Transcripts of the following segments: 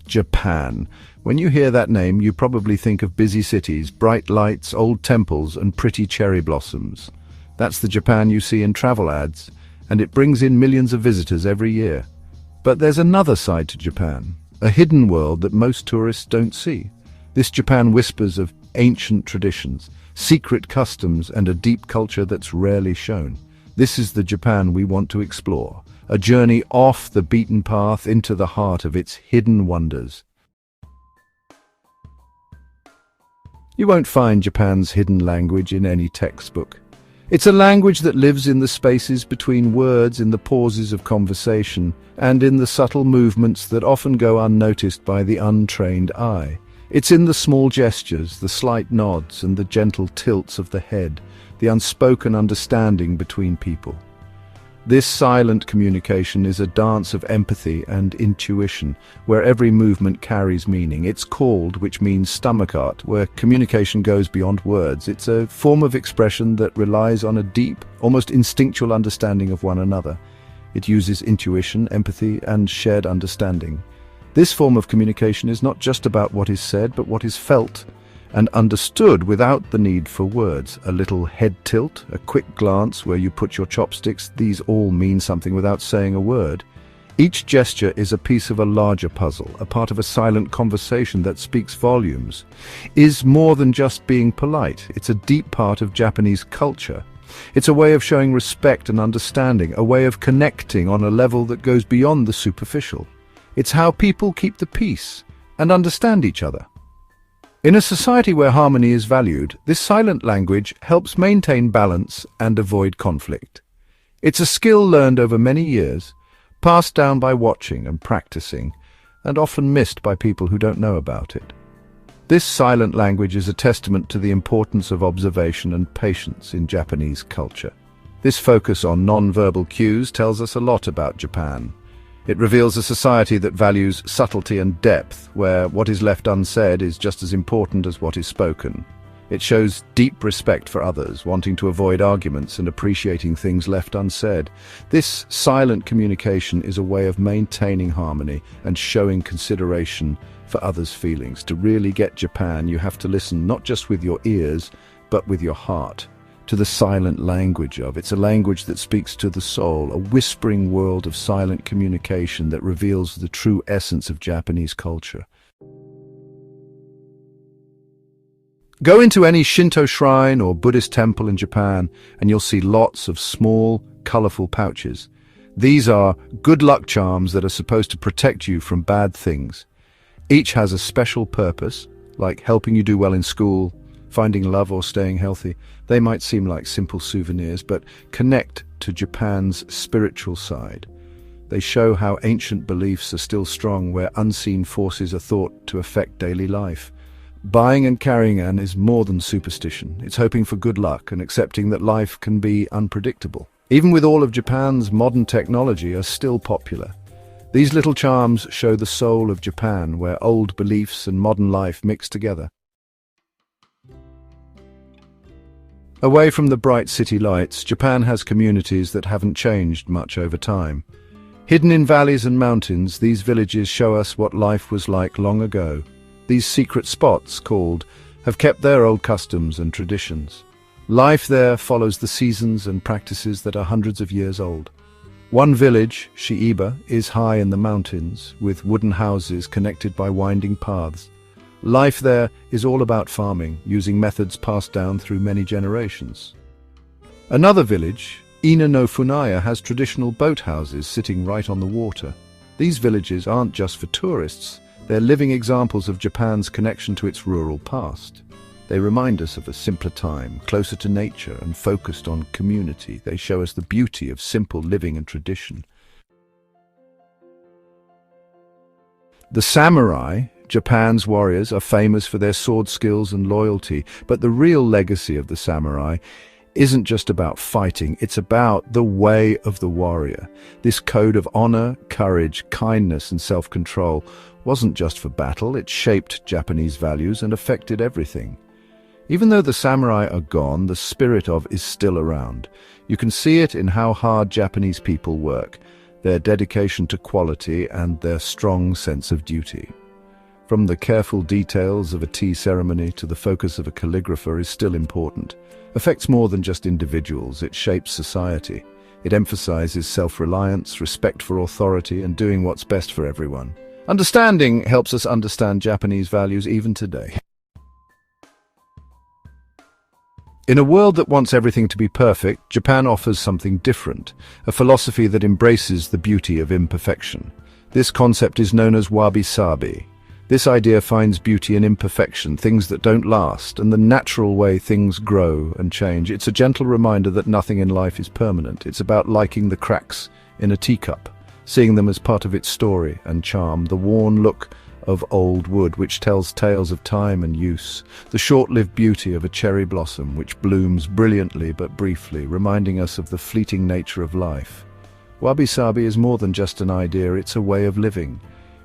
Japan. When you hear that name, you probably think of busy cities, bright lights, old temples, and pretty cherry blossoms. That's the Japan you see in travel ads, and it brings in millions of visitors every year. But there's another side to Japan, a hidden world that most tourists don't see. This Japan whispers of ancient traditions, secret customs, and a deep culture that's rarely shown. This is the Japan we want to explore, a journey off the beaten path into the heart of its hidden wonders. You won't find Japan's hidden language in any textbook. It's a language that lives in the spaces between words, in the pauses of conversation, and in the subtle movements that often go unnoticed by the untrained eye. It's in the small gestures, the slight nods, and the gentle tilts of the head, the unspoken understanding between people. This silent communication is a dance of empathy and intuition, where every movement carries meaning. It's called, which means stomach art, where communication goes beyond words. It's a form of expression that relies on a deep, almost instinctual understanding of one another. It uses intuition, empathy, and shared understanding. This form of communication is not just about what is said, but what is felt and understood without the need for words. A little head tilt, a quick glance where you put your chopsticks, these all mean something without saying a word. Each gesture is a piece of a larger puzzle, a part of a silent conversation that speaks volumes, is more than just being polite. It's a deep part of Japanese culture. It's a way of showing respect and understanding, a way of connecting on a level that goes beyond the superficial. It's how people keep the peace and understand each other. In a society where harmony is valued, this silent language helps maintain balance and avoid conflict. It's a skill learned over many years, passed down by watching and practicing, and often missed by people who don't know about it. This silent language is a testament to the importance of observation and patience in Japanese culture. This focus on non-verbal cues tells us a lot about Japan. It reveals a society that values subtlety and depth, where what is left unsaid is just as important as what is spoken. It shows deep respect for others, wanting to avoid arguments and appreciating things left unsaid. This silent communication is a way of maintaining harmony and showing consideration for others' feelings. To really get Japan, you have to listen not just with your ears, but with your heart. To the silent language of. It's a language that speaks to the soul, a whispering world of silent communication that reveals the true essence of Japanese culture. Go into any Shinto shrine or Buddhist temple in Japan and you'll see lots of small, colorful pouches. These are good luck charms that are supposed to protect you from bad things. Each has a special purpose, like helping you do well in school, finding love, or staying healthy. They might seem like simple souvenirs, but connect to Japan's spiritual side. They show how ancient beliefs are still strong, where unseen forces are thought to affect daily life. Buying and carrying an is more than superstition. It's hoping for good luck and accepting that life can be unpredictable. Even with all of Japan's modern technology are still popular. These little charms show the soul of Japan, where old beliefs and modern life mix together. Away from the bright city lights, Japan has communities that haven't changed much over time. Hidden in valleys and mountains, these villages show us what life was like long ago. These secret spots, called, have kept their old customs and traditions. Life there follows the seasons and practices that are hundreds of years old. One village, Shiiba, is high in the mountains, with wooden houses connected by winding paths. Life there is all about farming, using methods passed down through many generations. Another village, Ina no Funaya, has traditional boathouses sitting right on the water. These villages aren't just for tourists, they're living examples of Japan's connection to its rural past. They remind us of a simpler time, closer to nature and focused on community. They show us the beauty of simple living and tradition. The samurai, Japan's warriors, are famous for their sword skills and loyalty, but the real legacy of the samurai isn't just about fighting, it's about the way of the warrior. This code of honor, courage, kindness, and self-control wasn't just for battle, it shaped Japanese values and affected everything. Even though the samurai are gone, the spirit of is still around. You can see it in how hard Japanese people work, their dedication to quality, and their strong sense of duty. From the careful details of a tea ceremony to the focus of a calligrapher is still important. Affects more than just individuals, it shapes society. It emphasizes self-reliance, respect for authority, and doing what's best for everyone. Understanding helps us understand Japanese values even today. In a world that wants everything to be perfect, Japan offers something different, a philosophy that embraces the beauty of imperfection. This concept is known as Wabi-Sabi. This idea finds beauty in imperfection, things that don't last, and the natural way things grow and change. It's a gentle reminder that nothing in life is permanent. It's about liking the cracks in a teacup, seeing them as part of its story and charm, the worn look of old wood which tells tales of time and use, the short-lived beauty of a cherry blossom which blooms brilliantly but briefly, reminding us of the fleeting nature of life. Wabi-Sabi is more than just an idea, it's a way of living.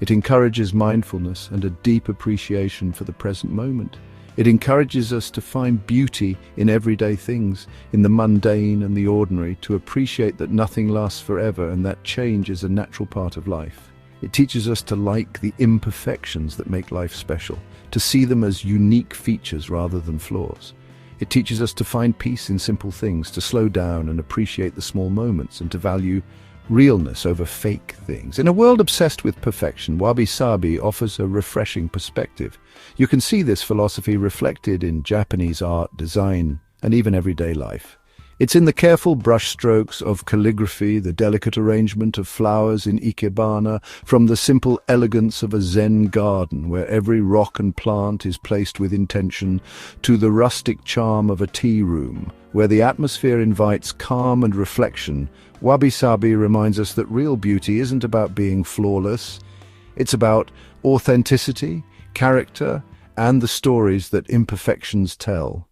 It encourages mindfulness and a deep appreciation for the present moment. It encourages us to find beauty in everyday things, in the mundane and the ordinary, to appreciate that nothing lasts forever and that change is a natural part of life. It teaches us to like the imperfections that make life special, to see them as unique features rather than flaws. It teaches us to find peace in simple things, to slow down and appreciate the small moments, and to value realness over fake things. In a world obsessed with perfection, Wabi-Sabi offers a refreshing perspective. You can see this philosophy reflected in Japanese art, design, and even everyday life. It's in the careful brushstrokes of calligraphy, the delicate arrangement of flowers in ikebana, from the simple elegance of a Zen garden where every rock and plant is placed with intention, to the rustic charm of a tea room, where the atmosphere invites calm and reflection. Wabi-Sabi reminds us that real beauty isn't about being flawless. It's about authenticity, character, and the stories that imperfections tell.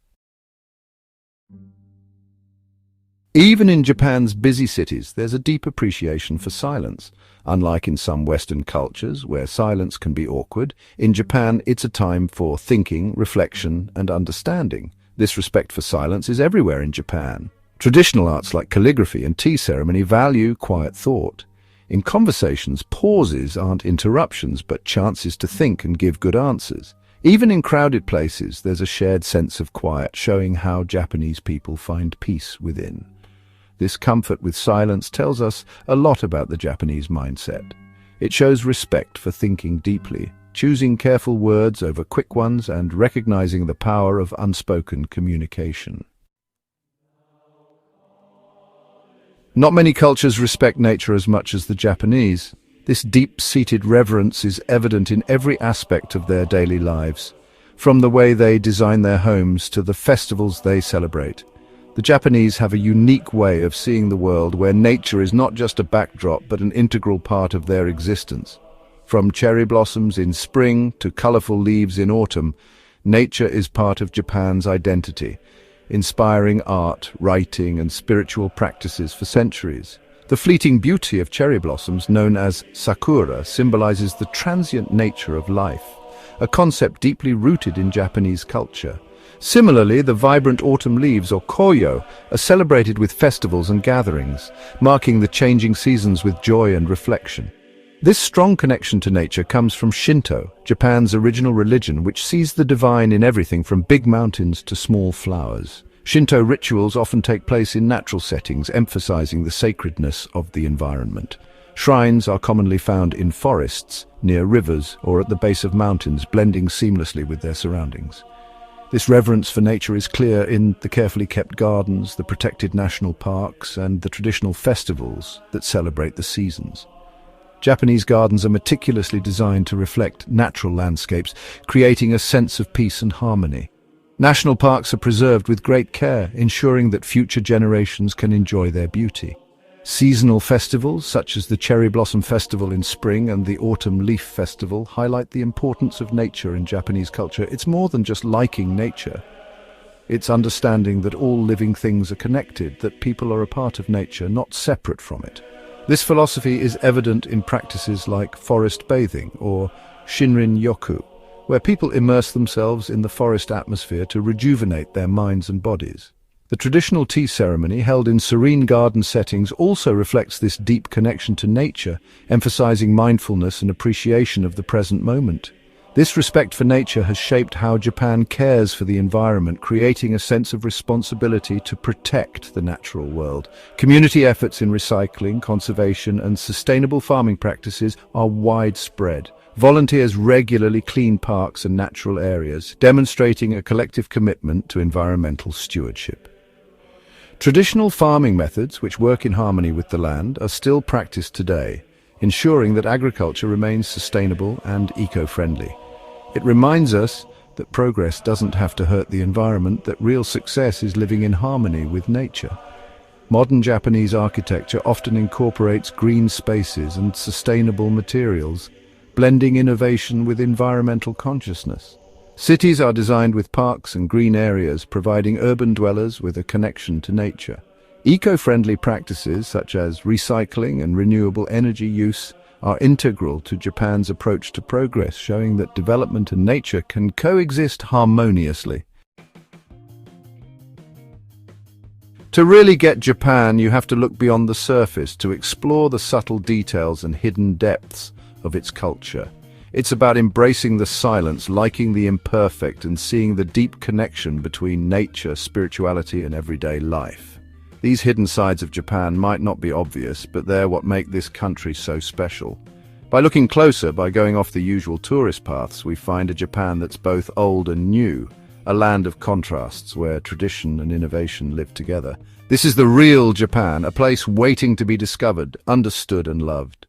Even in Japan's busy cities, there's a deep appreciation for silence. Unlike in some Western cultures, where silence can be awkward, in Japan it's a time for thinking, reflection, and understanding. This respect for silence is everywhere in Japan. Traditional arts like calligraphy and tea ceremony value quiet thought. In conversations, pauses aren't interruptions, but chances to think and give good answers. Even in crowded places, there's a shared sense of quiet, showing how Japanese people find peace within. This comfort with silence tells us a lot about the Japanese mindset. It shows respect for thinking deeply, choosing careful words over quick ones, and recognizing the power of unspoken communication. Not many cultures respect nature as much as the Japanese. This deep-seated reverence is evident in every aspect of their daily lives, from the way they design their homes to the festivals they celebrate. The Japanese have a unique way of seeing the world where nature is not just a backdrop but an integral part of their existence. From cherry blossoms in spring to colorful leaves in autumn, nature is part of Japan's identity, inspiring art, writing, and spiritual practices for centuries. The fleeting beauty of cherry blossoms, known as sakura, symbolizes the transient nature of life, a concept deeply rooted in Japanese culture. Similarly, the vibrant autumn leaves, or koyo, are celebrated with festivals and gatherings, marking the changing seasons with joy and reflection. This strong connection to nature comes from Shinto, Japan's original religion, which sees the divine in everything from big mountains to small flowers. Shinto rituals often take place in natural settings, emphasizing the sacredness of the environment. Shrines are commonly found in forests, near rivers, or at the base of mountains, blending seamlessly with their surroundings. This reverence for nature is clear in the carefully kept gardens, the protected national parks, and the traditional festivals that celebrate the seasons. Japanese gardens are meticulously designed to reflect natural landscapes, creating a sense of peace and harmony. National parks are preserved with great care, ensuring that future generations can enjoy their beauty. Seasonal festivals, such as the Cherry Blossom Festival in spring and the Autumn Leaf Festival, highlight the importance of nature in Japanese culture. It's more than just liking nature. It's understanding that all living things are connected, that people are a part of nature, not separate from it. This philosophy is evident in practices like forest bathing or Shinrin-yoku, where people immerse themselves in the forest atmosphere to rejuvenate their minds and bodies. The traditional tea ceremony, held in serene garden settings, also reflects this deep connection to nature, emphasizing mindfulness and appreciation of the present moment. This respect for nature has shaped how Japan cares for the environment, creating a sense of responsibility to protect the natural world. Community efforts in recycling, conservation, and sustainable farming practices are widespread. Volunteers regularly clean parks and natural areas, demonstrating a collective commitment to environmental stewardship. Traditional farming methods, which work in harmony with the land, are still practiced today, ensuring that agriculture remains sustainable and eco-friendly. It reminds us that progress doesn't have to hurt the environment, that real success is living in harmony with nature. Modern Japanese architecture often incorporates green spaces and sustainable materials, blending innovation with environmental consciousness. Cities are designed with parks and green areas, providing urban dwellers with a connection to nature. Eco-friendly practices such as recycling and renewable energy use are integral to Japan's approach to progress, showing that development and nature can coexist harmoniously. To really get Japan, you have to look beyond the surface to explore the subtle details and hidden depths of its culture. It's about embracing the silence, liking the imperfect, and seeing the deep connection between nature, spirituality, and everyday life. These hidden sides of Japan might not be obvious, but they're what make this country so special. By looking closer, by going off the usual tourist paths, we find a Japan that's both old and new, a land of contrasts where tradition and innovation live together. This is the real Japan, a place waiting to be discovered, understood, and loved.